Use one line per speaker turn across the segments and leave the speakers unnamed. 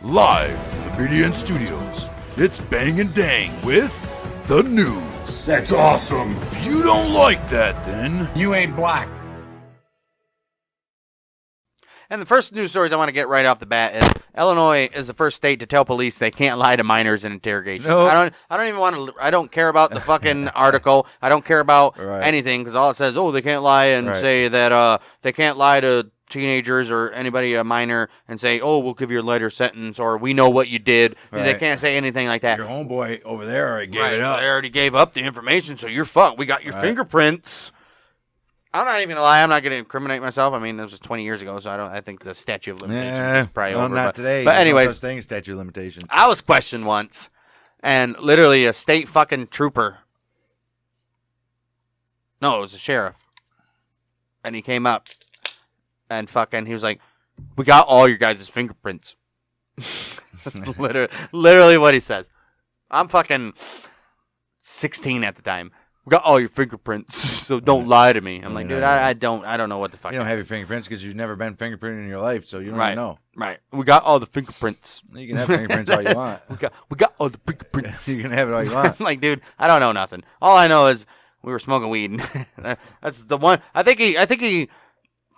Live from the BDN Studios, it's Bang and Dang with the news.
That's awesome.
If you don't like that, then
You ain't black.
And the first news stories I want to get right off the bat is Illinois is the first state to tell police they can't lie to minors in interrogations.
Nope.
I don't even want to. I don't care about the fucking article. I don't care about anything because all it says, they can't lie and say that they can't lie to teenagers or anybody a minor and say, we'll give you a lighter sentence or we know what you did. Right. They can't say anything like that.
Your homeboy over there already gave it up.
They already gave up the information, so you're fucked. We got your fingerprints. I'm not even gonna lie. I'm not gonna incriminate myself. I mean, it was just 20 years ago, so I think the statute of limitations is probably over.
Not today.
But anyways,
no such thing as statute of limitations.
I was questioned once, and literally a state fucking trooper. No, it was a sheriff, and he came up, and he was like, "We got all your guys' fingerprints." That's literally what he says. I'm fucking 16 at the time. We got all your fingerprints, so don't lie to me. I'm like, dude, I don't know what the fuck.
You don't have your fingerprints because you've never been fingerprinted in your life, so you don't even know.
Right. We got all the fingerprints.
You can have fingerprints all you want.
We got all the fingerprints.
You can have it all you want.
Like, dude, I don't know nothing. All I know is we were smoking weed. That's the one. I think he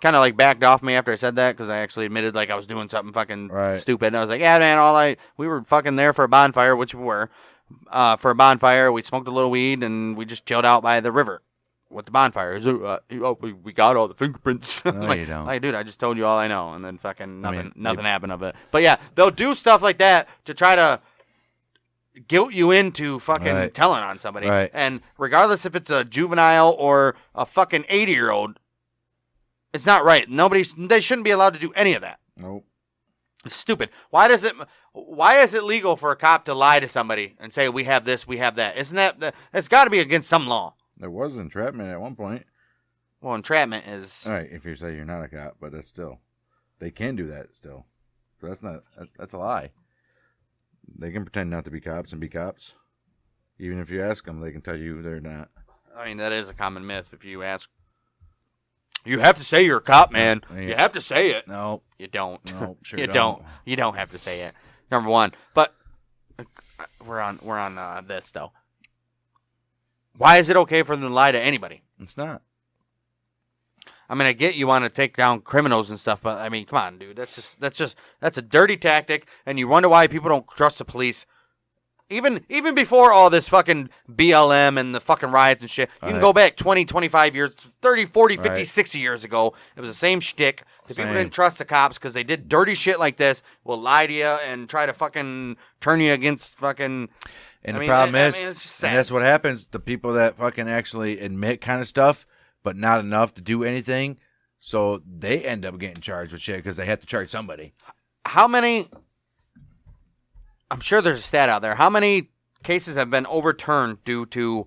kind of like backed off me after I said that because I actually admitted like I was doing something fucking stupid. And I was like, yeah, man, we were fucking there for a bonfire, which we were. For a bonfire, we smoked a little weed and we just chilled out by the river with the bonfire. We got all the fingerprints.
No, you don't.
Like, dude, I just told you all I know, and then fucking nothing happened of it. But yeah, they'll do stuff like that to try to guilt you into fucking telling on somebody.
Right.
And regardless if it's a juvenile or a fucking 80-year-old, it's not right. They shouldn't be allowed to do any of that.
Nope.
It's stupid. Why is it legal for a cop to lie to somebody and say, we have this, we have that? Isn't that, it's got to be against some law.
There was entrapment at one point.
Well, entrapment is...
All right, if you say you're not a cop, but that's still... They can do that still. So that's a lie. They can pretend not to be cops and be cops. Even if you ask them, they can tell you they're not.
I mean, that is a common myth. If you ask... You have to say you're a cop, man. Yeah. You have to say it.
No.
You don't.
No, sure
you don't. You don't have to say it. Number one. But we're on this, though. Why is it okay for them to lie to anybody?
It's not.
I mean, I get you want to take down criminals and stuff, but I mean, come on, dude. That's a dirty tactic, and you wonder why people don't trust the police. Even before all this fucking BLM and the fucking riots and shit, you can go back 20, 25 years, 30, 40, 50, 60 years ago. It was the same shtick. The people didn't trust the cops because they did dirty shit like this, will lie to you and try to fucking turn you against fucking...
And the problem is,
it's just sad.
And that's what happens, the people that fucking actually admit kind of stuff, but not enough to do anything, so they end up getting charged with shit because they have to charge somebody.
How many... I'm sure there's a stat out there. How many cases have been overturned due to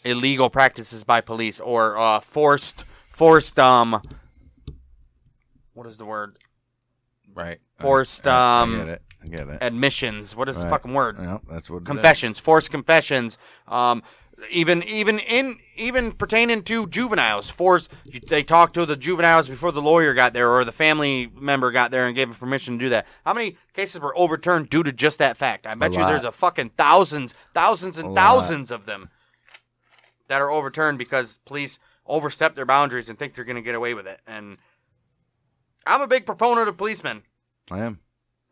illegal practices by police or forced what is the word?
Right.
Forced
I get it.
admissions. What is the fucking word?
Yeah, that's what
confessions. Forced confessions. Even pertaining to juveniles, they talked to the juveniles before the lawyer got there or the family member got there and gave them permission to do that. How many cases were overturned due to just that fact? I bet you there's a fucking thousands of them that are overturned because police overstep their boundaries and think they're going to get away with it. And I'm a big proponent of policemen.
I am.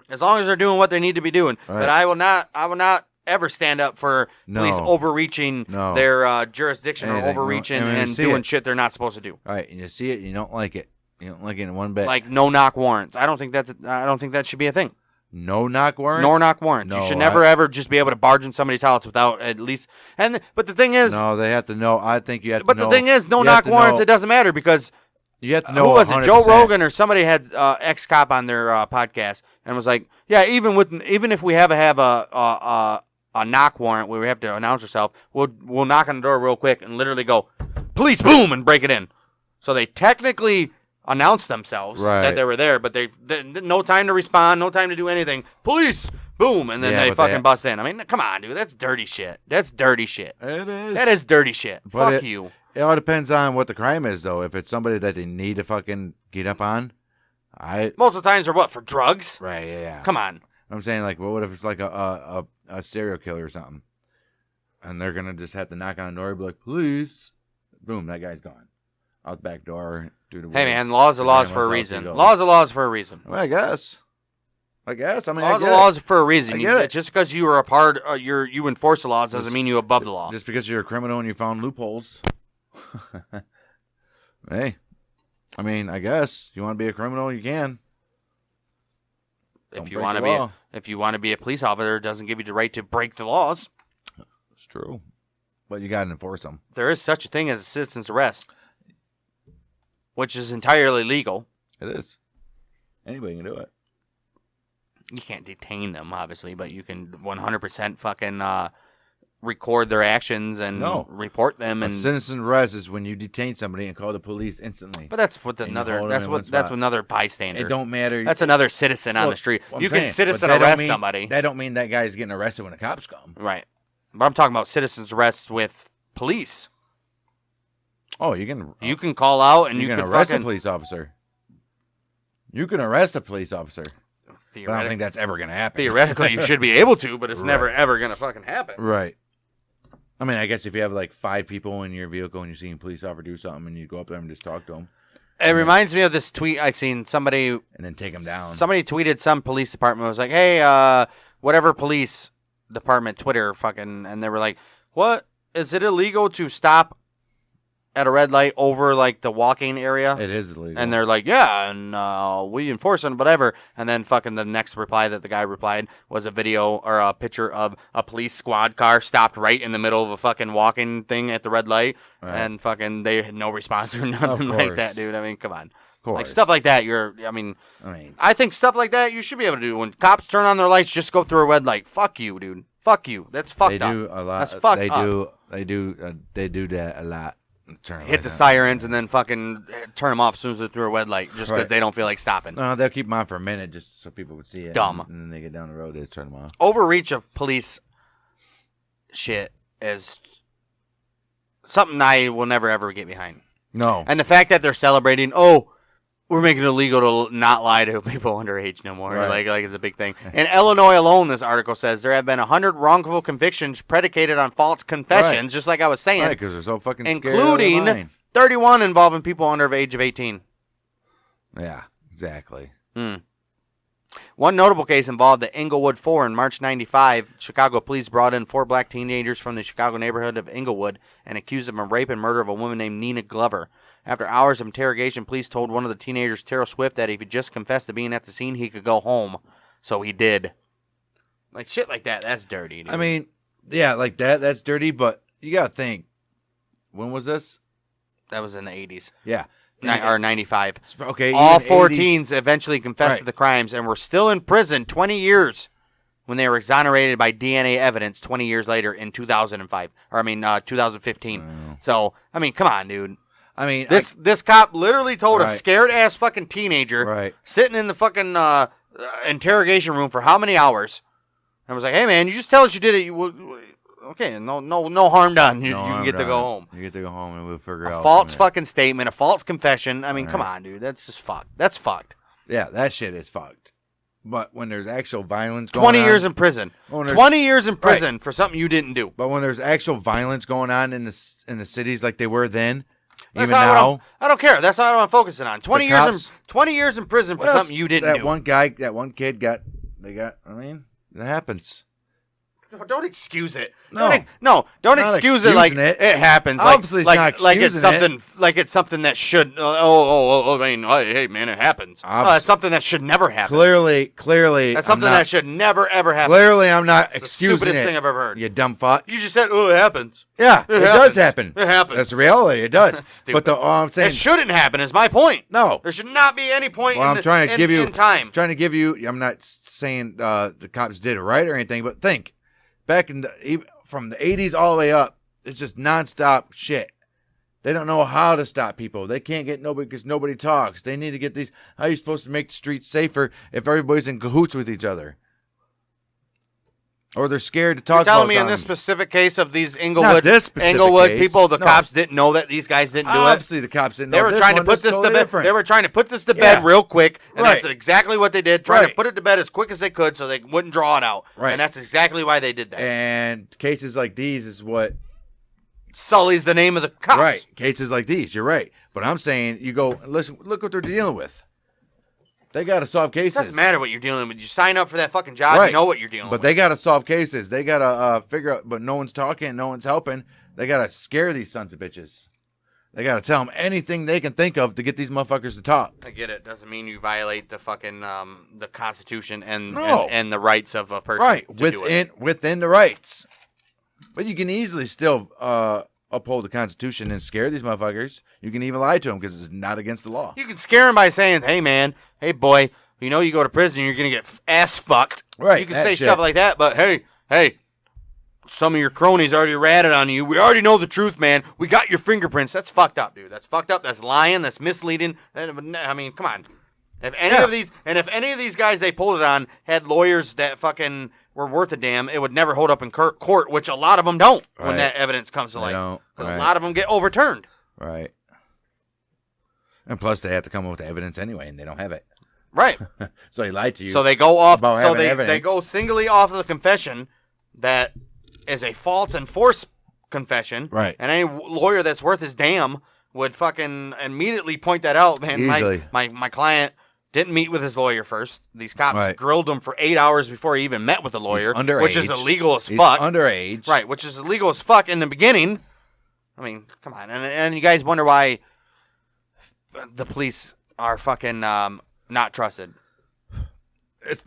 As long as they're doing what they need to be doing. Right. But I will not ever stand up for police overreaching their jurisdiction or overreaching and doing shit they're not supposed to do.
All right, and you see it, you don't like it. You don't like it in one bit.
Like no-knock warrants. I don't think that should be a thing.
No-knock warrants?
No-knock warrants. No, you should never ever just be able to barge in somebody's house without at least... But the thing is...
No, they have to know. I think you have to know.
But the thing is, no-knock warrants, it doesn't matter because...
You have to know.
Who was it? Joe Rogan or somebody had ex-cop on their podcast and was like, yeah, even if we have a knock warrant where we have to announce ourselves, we'll knock on the door real quick and literally go, police, boom, and break it in. So they technically announced themselves that they were there, but they no time to respond, no time to do anything. Police, boom, and then they fucking bust in. I mean, come on, dude, that's dirty shit. That's dirty shit.
It is.
That is dirty shit. Fuck you.
It all depends on what the crime is, though. If it's somebody that they need to fucking get up on,
Most of the times are what, for drugs?
Right, yeah.
Come on.
I'm saying, like, well, what if it's like a serial killer or something? And they're going to just have to knock on the door and be like, police. Boom, that guy's gone. Out the back door, through the woods.
Hey, man, laws are laws for a reason. Laws are laws for a reason.
Well, I guess. I mean,
laws are laws for a reason.
I get it.
Just because you are a part, you enforce the laws doesn't mean you're above the law.
Just because you're a criminal and you found loopholes. Hey, I mean, I guess you want to be a criminal, you can.
If you want to be a police officer, it doesn't give you the right to break the laws.
It's true, but you got to enforce them.
There is such a thing as a citizen's arrest, which is entirely legal.
It is. Anybody can do it.
You can't detain them, obviously, but you can 100% fucking record their actions and report them. And
citizen arrest is when you detain somebody and call the police instantly.
But that's what another bystander.
It don't matter.
That's another citizen on the street. You can citizen arrest somebody.
That don't mean that guy's getting arrested when the cops come.
Right. But I'm talking about citizens arrests with police.
Oh,
you can call out and you can
arrest a police officer. You can arrest a police officer. But I don't think that's ever going to happen.
Theoretically, you should be able to, but it's never, ever going to fucking happen.
Right. I mean, I guess if you have like 5 people in your vehicle and you're seeing a police officer do something and you go up there and just talk to them.
It reminds me of this tweet I seen somebody.
And then take them down.
Somebody tweeted some police department was like, hey, whatever police department, Twitter, fucking, and they were like, what? Is it illegal to stop at a red light over like the walking area?
It is illegal.
And they're like, yeah, and we enforce it, whatever. And then fucking the next reply that the guy replied was a video or a picture of a police squad car stopped right in the middle of a fucking walking thing at the red light. Right. And fucking they had no response or nothing like that, dude. I mean, come on. Like stuff like that, I think stuff like that you should be able to do. When cops turn on their lights, just go through a red light. Fuck you, dude. Fuck you. That's fucked up.
They do a lot.
That's fucked up.
They do that a lot.
Hit the sirens and then fucking turn them off as soon as they're through a red light just because they don't feel like stopping.
No, they'll keep them on for a minute just so people would see it.
Dumb.
And then they get down the road, they just turn them off.
Overreach of police shit is something I will never, ever get behind.
No.
And the fact that they're celebrating, we're making it illegal to not lie to people underage no more. Right. Like it's a big thing. In Illinois alone, this article says there have been 100 wrongful convictions predicated on false confessions, just like I was saying.
Right, because they're so fucking scared.
Including 31 involving people under the age of 18.
Yeah, exactly.
One notable case involved the Inglewood 4 in March 95. Chicago police brought in 4 black teenagers from the Chicago neighborhood of Inglewood and accused them of rape and murder of a woman named Nina Glover. After hours of interrogation, police told one of the teenagers, Terrell Swift, that if he just confessed to being at the scene, he could go home. So he did. Like, shit like that, that's dirty, dude.
I mean, yeah, like that's dirty, but you gotta think. When was this?
That was in the 80s.
Yeah.
Or 95.
Okay.
All 4 teens eventually confessed to the crimes and were still in prison 20 years when they were exonerated by DNA evidence 20 years later in 2005. 2015. Wow. So, I mean, come on, dude.
I mean,
this cop literally told a scared-ass fucking teenager sitting in the fucking interrogation room for how many hours and was like, hey, man, you just tell us you did it. Okay, no harm done. You can get to go home.
You get to go home and we'll figure out.
A false fucking statement, a false confession. I mean, come on, dude. That's just fucked. That's fucked.
Yeah, that shit is fucked. But when there's actual violence going on.
20 years in prison. 20 years in prison for something you didn't do.
But when there's actual violence going on in the cities like they were then, even now.
I don't care. That's not what I'm focusing on. 20 years in prison for something you didn't do.
That one kid got, I mean, it happens.
Don't excuse it.
Don't
excuse it like it happens.
Obviously,
like it's something that should. I mean, hey man, it happens. That's something that should never happen.
Clearly,
that's something that should never ever happen.
Clearly, I'm not excusing it.
The stupidest thing I've ever heard.
You dumb fuck.
You just said, it happens.
Yeah, it does happen.
It happens.
That's reality. It does. But all I'm saying,
it shouldn't happen. Is my point.
No,
there should not be any point.
Well, I'm trying to give you
time.
I'm trying to give you. I'm not saying the cops did it right or anything, but think. Back from the 80s all the way up, it's just nonstop shit. They don't know how to stop people. They can't get nobody because nobody talks. They need to get these. How are you supposed to make the streets safer if everybody's in cahoots with each other? Or they're scared to talk
You're telling
about
me in
something.
this specific case of these
Not
Inglewood
this specific case.
people, the
No.
cops didn't know that these guys didn't do it.
Obviously, the cops didn't know.
They were
this
trying to
one,
put
that's
this
totally
to bed.
different.
They were trying to put this to bed real quick, and
Right.
that's exactly what they did. Trying to
Right.
put it to bed as quick as they could, so they wouldn't draw it out.
Right.
And that's exactly why they did that.
And cases like these is what.
Sully's the name of the cops.
Right. Cases like these. You're right. But I'm saying, you go, listen, look what they're dealing with. They got to solve cases.
It doesn't matter what you're dealing with. You sign up for that fucking job,
Right.
you know what you're dealing
But
with.
they got to solve cases. They got to figure out, but no one's talking, no one's helping. They got to scare these sons of bitches. They got to tell them anything they can think of to get these motherfuckers to talk.
I get it. Doesn't mean you violate the fucking the Constitution and
No.
and the rights of a person.
Right.
to do it.
Within the rights. But you can easily still uphold the Constitution and scare these motherfuckers. You can even lie to them because it's not against the law.
You can scare them by saying, "Hey, man, hey, boy, you know you go to prison, you're gonna get ass fucked."
Right,
You can
that
say
shit.
stuff like that, but hey, some of your cronies already ratted on you. We already know the truth, man. We got your fingerprints. That's fucked up, dude. That's fucked up. That's lying. That's misleading. I mean, come on. If any
Yeah.
of these guys they pulled it on had lawyers that fucking were worth a damn, it would never hold up in court, which a lot of them don't when
Right.
that evidence comes to
They
light.
don't.
Because
Right.
a lot of them get overturned.
Right. And plus, they have to come up with the evidence anyway, and they don't have it.
Right.
So he lied to you.
So they go off.
about
So
having
they
evidence.
go singly off of the confession that is a false and forced confession.
Right.
And any lawyer that's worth his damn would fucking immediately point that out. Man,
Easily.
my client didn't meet with his lawyer first. These cops
Right.
grilled him for 8 hours before he even met with the lawyer,
He's underage.
which is illegal as
He's
fuck.
underage.
Right, which is illegal as fuck in the beginning. I mean, come on. And you guys wonder why the police are fucking not trusted.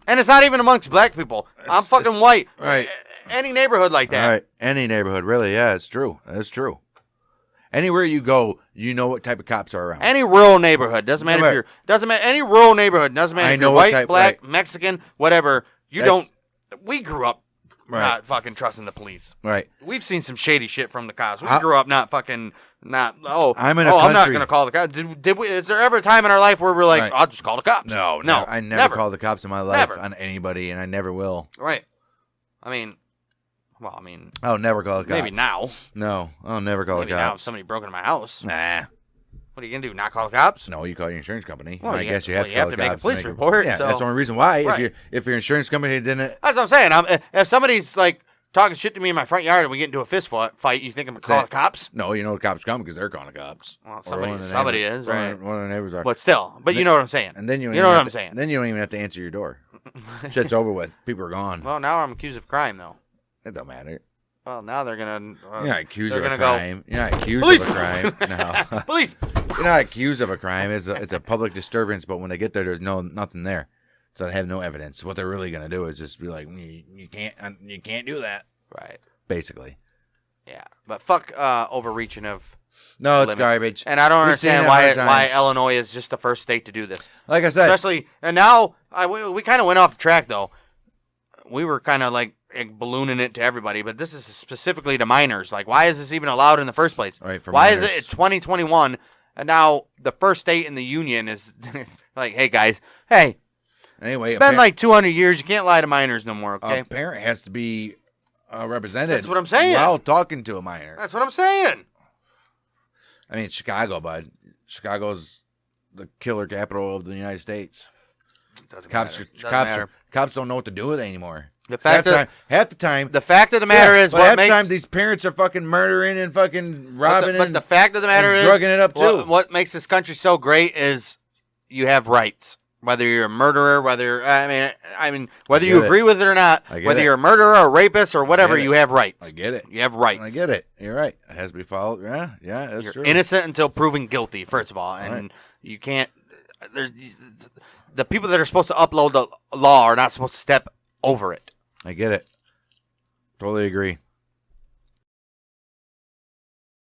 And it's not even amongst black people. I'm fucking
it's-
white.
right.
Any neighborhood like that.
All right. Any neighborhood, really. Yeah, it's true. That's true. Anywhere you go, you know what type of cops are around.
Any rural neighborhood doesn't matter if you're any rural neighborhood doesn't matter
I
if
know
you're
what
white,
type-
black,
right.
Mexican, whatever. We grew up
Right.
not fucking trusting the police.
Right.
We've seen some shady shit from the cops. We
I-
grew up not fucking not.
I'm in a
I'm not
country-
gonna call the cops. Did we? Is there ever a time in our life where we're like,
Right.
I'll just call the cops?
No. I never called the cops in my life
Never.
on anybody, and I never will.
Right. Well,
I'll never call the cops.
maybe now.
No, I'll never call
Maybe
the
now if
cops.
somebody broke into my house.
Nah.
What are you gonna do? Not call the cops?
No, you call your insurance company.
Well,
I
you
guess
have-
you have
well,
to call the
make a
cops
police
to
report,
Yeah,
so-
that's the only reason why.
Right.
If your insurance company didn't.
That's what I'm saying. If somebody's like talking shit to me in my front yard and we get into a fist fight, you think I'm gonna call the cops?
No, you know the cops come because they're calling the cops.
Well,
Or one of the
somebody
neighbors-
is,
one of-
right.
One of the neighbors are.
But still, you know what I'm saying.
And then you
know what I'm saying.
Then you don't even have to answer your door. Shit's over with. People are gone.
Well, now I'm accused of crime though.
It don't matter.
Well, now they're gonna.
You're not accused
they're
of a
gonna go,
crime. You're not accused
"Police!"
of a crime. No.
Police.
You're not accused of a crime. It's a public disturbance, but when they get there, there's nothing there. So they have no evidence. What they're really gonna do is just be like, you can't do that.
Right.
Basically.
Yeah, but fuck overreaching of.
No, it's
limits.
garbage.
And I don't
We've seen
understand
it
why
100
why
times.
Illinois is just the first state to do this.
Like I said,
Especially, and now we kind of went off the track though. We were kind of like ballooning it to everybody, but this is specifically to minors. Like, why is this even allowed in the first place?
Right, for
why is
minors.
it 2021 and now the first state in the union is like, hey guys, hey,
anyway,
it's been like 200 years. You can't lie to minors no more. Okay,
a parent has to be represented.
That's what I'm saying.
While talking to a minor.
that's what I'm saying.
I mean, Chicago, bud. Chicago's the killer capital of the United States.
Doesn't
Cops,
matter. Doesn't matter.
cops don't know what to do with it anymore.
The fact
half the time,
the fact of the matter is
but
what
half
makes
the time these parents are fucking murdering and fucking robbing
but
and
the fact of the matter
and
is
drugging it up too.
What makes this country so great is you have rights. Whether you're a murderer, whether whether you
get it.
agree with it or not,
I get
whether
it.
you're a murderer or a rapist or whatever,
get it.
you have rights.
I get it.
You have rights.
I get it. You're right. It has to be followed. Yeah, that's
You're
true.
innocent until proven guilty, first of all, and
Right.
you can't. The people that are supposed to upload the law are not supposed to step over it.
I get it. Totally agree.